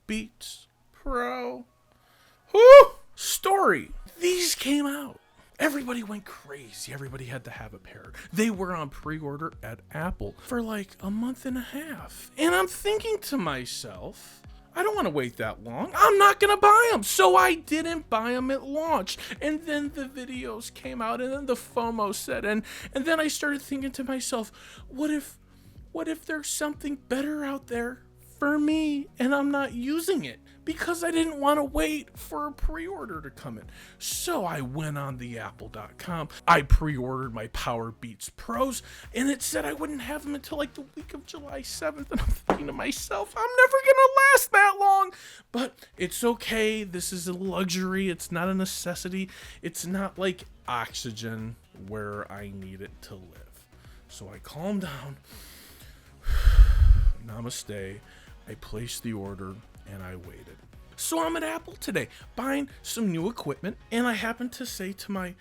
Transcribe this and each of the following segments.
Powerbeats Pro. Whoo! Story. These came out. Everybody went crazy. Everybody had to have a pair. They were on pre-order at Apple for like a month and a half. And I'm thinking to myself, I don't want to wait that long. I'm not going to buy them. So I didn't buy them at launch. And then the videos came out and then the FOMO set in. And then I started thinking to myself, what if there's something better out there for me and I'm not using it because I didn't want to wait for a pre-order to come in. So I went on the apple.com. I pre-ordered my Powerbeats Pros and it said I wouldn't have them until like the week of July 7th. And I'm thinking to myself, I'm never going to last that long, but it's okay. This is a luxury. It's not a necessity. It's not like oxygen where I need it to live. So I calmed down. Namaste. I placed the order and I waited. So I'm at Apple today buying some new equipment, and I happened to say to my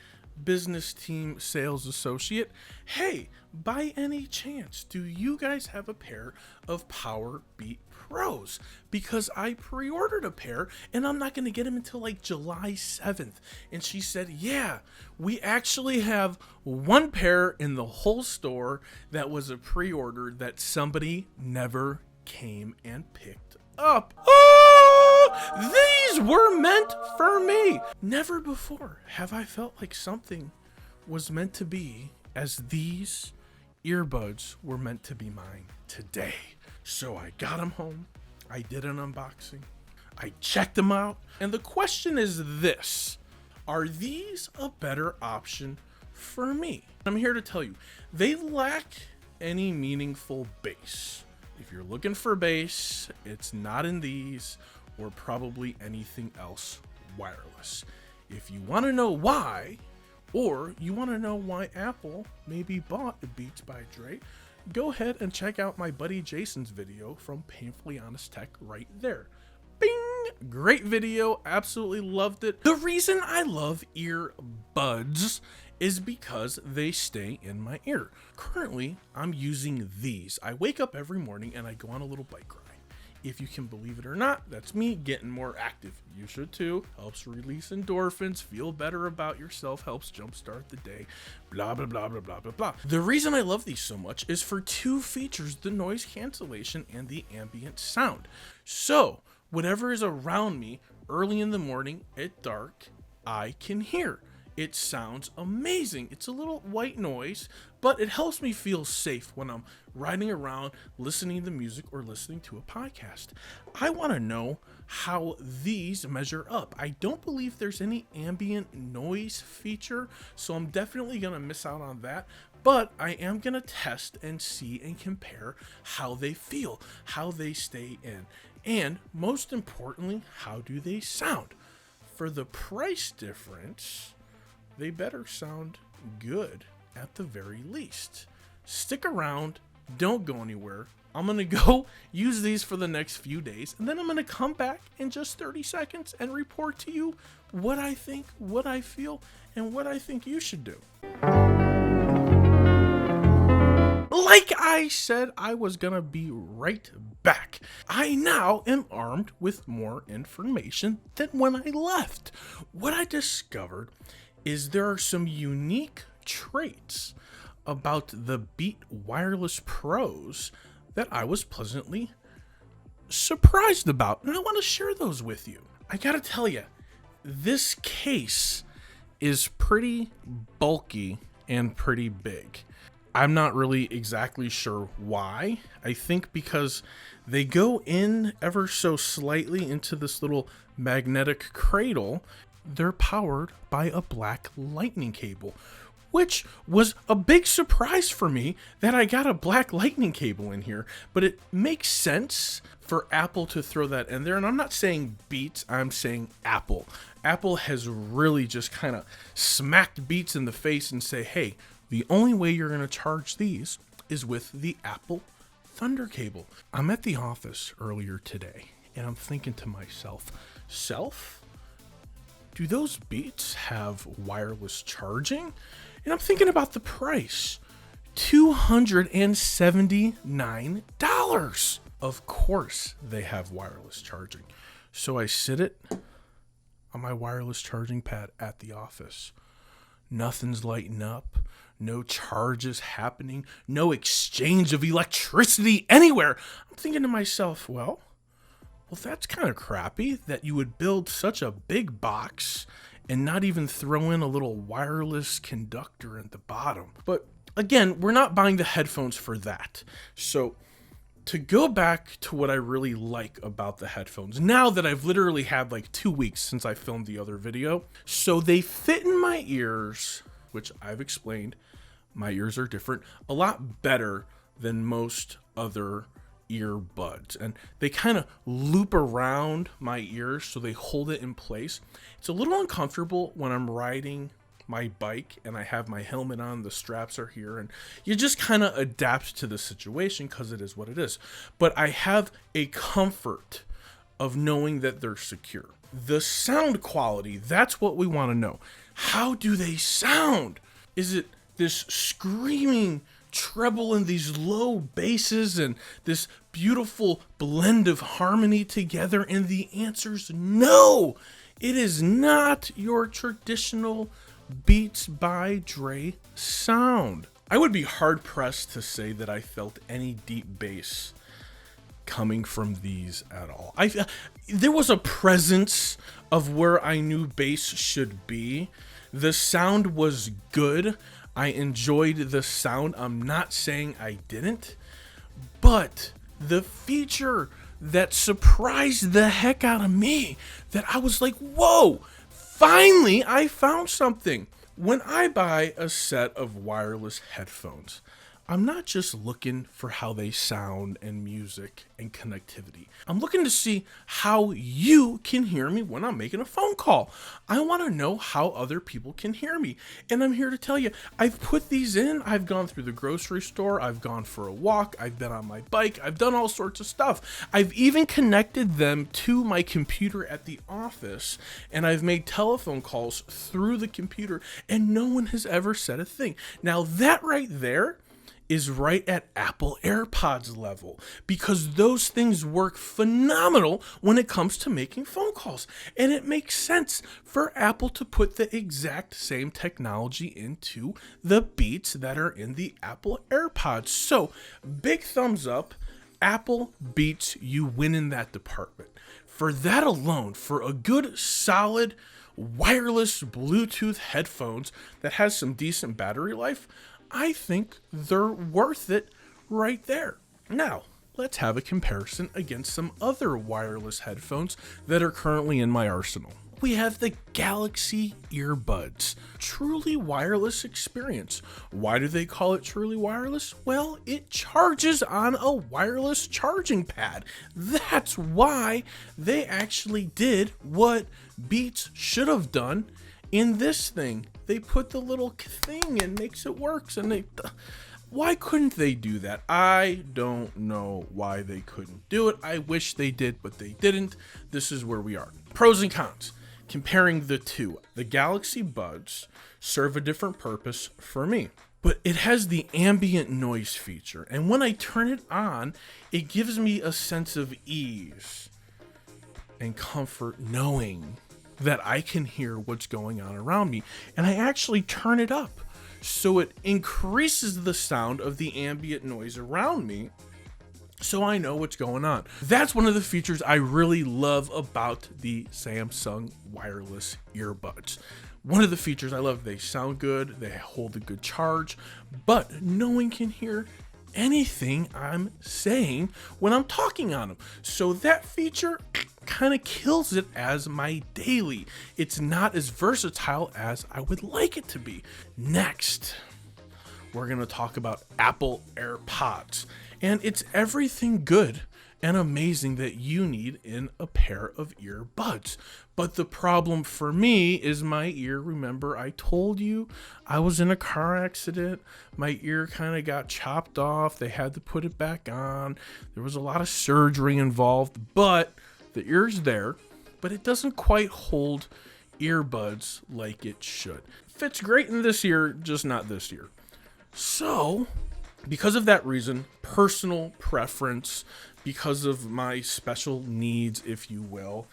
business team sales associate, hey, by any chance, do you guys have a pair of Powerbeats Pros? Because I pre-ordered a pair and I'm not going to get them until like July 7th. And she said, yeah, we actually have one pair in the whole store that was a pre-order that somebody never came and picked up. Oh, these were meant for me. Never before have I felt like something was meant to be as these earbuds were meant to be mine today. So I got them home. I did an unboxing. I checked them out. And the question is this: are these a better option for me? I'm here to tell you, they lack any meaningful bass. If you're looking for bass, it's not in these or probably anything else wireless. If you want to know why, or you want to know why Apple maybe bought the Beats by Dre, go ahead and check out my buddy Jason's video from Painfully Honest Tech right there. Bing! Great video. Absolutely loved it. The reason I love earbuds is because they stay in my ear. Currently, I'm using these. I wake up every morning and I go on a little bike ride. If you can believe it or not, that's me getting more active. You should too. Helps release endorphins, feel better about yourself, helps jumpstart the day, blah, blah, blah, blah, blah, blah, blah. The reason I love these so much is for two features: the noise cancellation and the ambient sound. So, whatever is around me early in the morning at dark, I can hear. It sounds amazing. It's a little white noise, but it helps me feel safe when I'm riding around, listening to music or listening to a podcast. I want to know how these measure up. I don't believe there's any ambient noise feature, so I'm definitely going to miss out on that. But I am going to test and see and compare how they feel, how they stay in, and most importantly, how do they sound. For the price difference, they better sound good at the very least. Stick around, don't go anywhere. I'm gonna go use these for the next few days, and then I'm gonna come back in just 30 seconds and report to you what I think, what I feel, and what I think you should do. Like I said, I was gonna be right back. I now am armed with more information than when I left. What I discovered is there are some unique traits about the Beats Wireless Pros that I was pleasantly surprised about, and I want to share those with you. I gotta tell you, this case is pretty bulky and pretty big. I'm not really exactly sure why. I think because they go in ever so slightly into this little magnetic cradle. They're powered by a black lightning cable, which was a big surprise for me that I got a black lightning cable in here, but it makes sense for Apple to throw that in there. And I'm not saying Beats, I'm saying Apple. Apple has really just kind of smacked Beats in the face and say, hey, the only way you're going to charge these is with the Apple Thunder cable. I'm at the office earlier today and I'm thinking to myself, do those Beats have wireless charging? And I'm thinking about the price. $279. Of course they have wireless charging. So I sit it on my wireless charging pad at the office. Nothing's lighting up. No charges happening. No exchange of electricity anywhere. I'm thinking to myself, well, that's kind of crappy that you would build such a big box and not even throw in a little wireless conductor at the bottom. But again, we're not buying the headphones for that. So to go back to what I really like about the headphones, now that I've literally had like 2 weeks since I filmed the other video, so they fit in my ears, which I've explained, my ears are different, a lot better than most other earbuds, and they kind of loop around my ears so they hold it in place. It's a little uncomfortable when I'm riding my bike and I have my helmet on, the straps are here, and you just kind of adapt to the situation because it is what it is. But I have a comfort of knowing that they're secure. The sound quality, that's what we want to know. How do they sound? Is it this screaming treble and these low basses and this beautiful blend of harmony together? And the answer's no. It is not your traditional Beats by Dre sound. I would be hard pressed to say that I felt any deep bass coming from these at all. There was a presence of where I knew bass should be. The sound was good. I enjoyed the sound. I'm not saying I didn't, but the feature that surprised the heck out of me, that I was like, whoa, finally I found something. When I buy a set of wireless headphones, I'm not just looking for how they sound and music and connectivity. I'm looking to see how you can hear me when I'm making a phone call. I want to know how other people can hear me. And I'm here to tell you, I've put these in. I've gone through the grocery store. I've gone for a walk. I've been on my bike. I've done all sorts of stuff. I've even connected them to my computer at the office, and I've made telephone calls through the computer, and no one has ever said a thing. Now that right there is right at Apple Airpods level, because those things work phenomenal when it comes to making phone calls. And it makes sense for Apple to put the exact same technology into the Beats that are in the Apple Airpods. So big thumbs up. Apple Beats, you win in that department. For that alone, for a good solid wireless Bluetooth headphones that has some decent battery life, I think they're worth it right there. Now, let's have a comparison against some other wireless headphones that are currently in my arsenal. We have the Galaxy Earbuds. Truly wireless experience. Why do they call it truly wireless? Well, it charges on a wireless charging pad. That's why they actually did what Beats should have done in this thing. They put the little thing and makes it works, and why couldn't they do that? I don't know why they couldn't do it. I wish they did, but they didn't. This is where we are. Pros and cons. Comparing the two. The Galaxy Buds serve a different purpose for me, but it has the ambient noise feature, and when I turn it on, it gives me a sense of ease and comfort knowing that I can hear what's going on around me. And I actually turn it up so it increases the sound of the ambient noise around me, so I know what's going on. That's one of the features I really love about the Samsung wireless earbuds. One of the features I love, they sound good, they hold a good charge, but no one can hear anything I'm saying when I'm talking on them. So that feature kind of kills it as my daily. It's not as versatile as I would like it to be. Next, we're going to talk about Apple Airpods. And it's everything good and amazing that you need in a pair of earbuds. But the problem for me is my ear. Remember, I told you I was in a car accident. My ear kind of got chopped off. They had to put it back on. There was a lot of surgery involved, but the ear's there, but it doesn't quite hold earbuds like it should. Fits great in this ear, just not this ear. So because of that reason, personal preference, because of my special needs, if you will,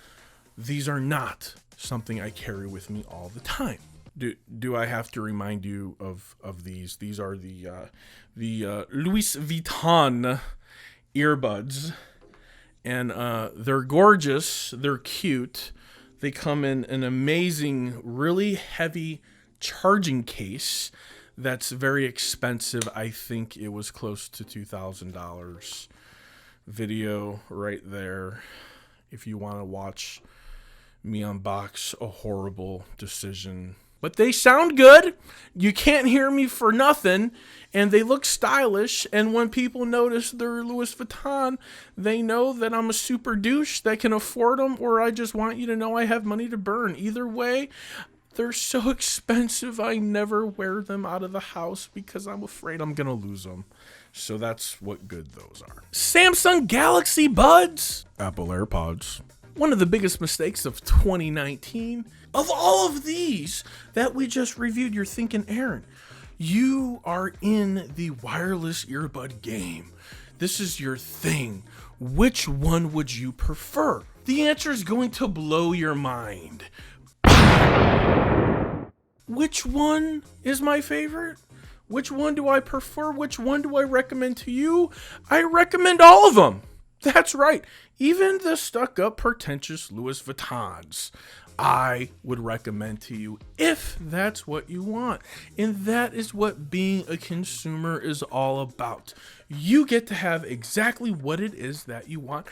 these are not something I carry with me all the time. Do I have to remind you of these? These are the Louis Vuitton Earbuds, and they're gorgeous. They're cute. They come in an amazing, really heavy charging case that's very expensive. I think it was close to $2,000. Video right there if you want to watch me unbox a horrible decision. But they sound good. You can't hear me for nothing. And they look stylish. And when people notice they're Louis Vuitton, they know that I'm a super douche that can afford them, or I just want you to know I have money to burn. Either way, they're so expensive, I never wear them out of the house because I'm afraid I'm going to lose them. So that's what good those are. Samsung Galaxy Buds. Apple AirPods. One of the biggest mistakes of 2019. Of all of these that we just reviewed, you're thinking, Aaron, you are in the wireless earbud game. This is your thing. Which one would you prefer? The answer is going to blow your mind. Which one is my favorite? Which one do I prefer? Which one do I recommend to you? I recommend all of them. That's right. Even the stuck-up, pretentious Louis Vuittons, I would recommend to you if that's what you want. And that is what being a consumer is all about. You get to have exactly what it is that you want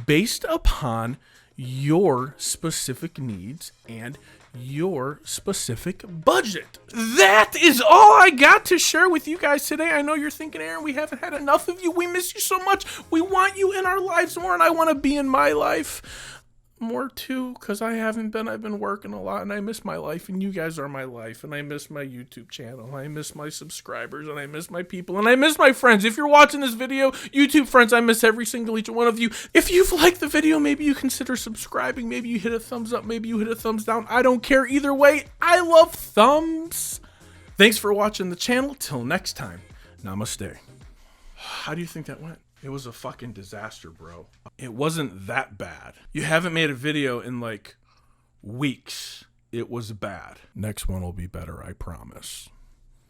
based upon your specific needs and your specific budget. That is all I got to share with you guys today. I know you're thinking, Aaron, we haven't had enough of you. We miss you so much. We want you in our lives more, and I want to be in my life more too, because I haven't been. I've been working a lot, and I miss my life, and you guys are my life, and I miss my YouTube channel. I miss my subscribers, and I miss my people, and I miss my friends. If you're watching this video, YouTube friends, I miss every single each one of you. If you've liked the video, maybe you consider subscribing. Maybe you hit a thumbs up. Maybe you hit a thumbs down. I don't care either way. I love thumbs. Thanks for watching the channel. Till next time, namaste. How do you think that went? It was a fucking disaster, bro. It wasn't that bad. You haven't made a video in like weeks. It was bad. Next one will be better, I promise.